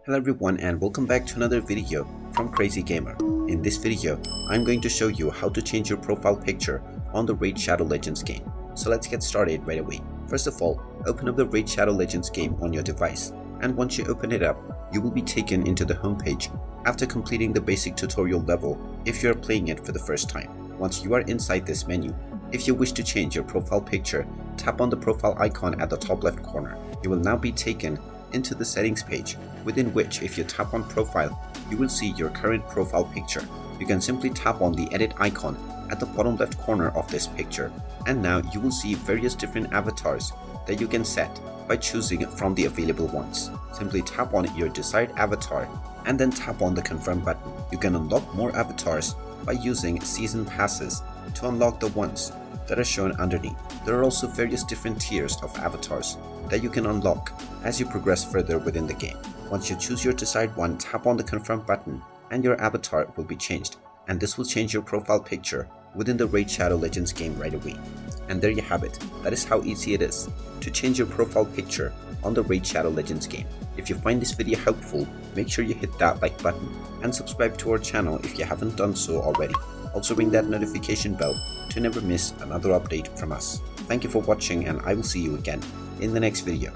Hello everyone and welcome back to another video from Crazy Gamer. In this video, I'm going to show you how to change your profile picture on the Raid Shadow Legends game. So let's get started right away. First of all, open up the Raid Shadow Legends game on your device, and once you open it up, you will be taken into the home page after completing the basic tutorial level if you are playing it for the first time. Once you are inside this menu, if you wish to change your profile picture, tap on the profile icon at the top left corner. You will now be taken into the settings page, within which if you tap on profile, you will see your current profile picture. You can simply tap on the edit icon at the bottom left corner of this picture, and now you will see various different avatars that you can set by choosing from the available ones. Simply tap on your desired avatar and then tap on the confirm button. You can unlock more avatars by using season passes to unlock the ones that are shown underneath. There are also various different tiers of avatars that you can unlock as you progress further within the game. Once you choose your desired one, tap on the confirm button and your avatar will be changed, and this will change your profile picture within the Raid Shadow Legends game right away. And there you have it. That is how easy it is to change your profile picture on the Raid Shadow Legends game. If you find this video helpful, make sure you hit that like button and subscribe to our channel if you haven't done so already. Also ring that notification bell to never miss another update from us. Thank you for watching, and I will see you again in the next video.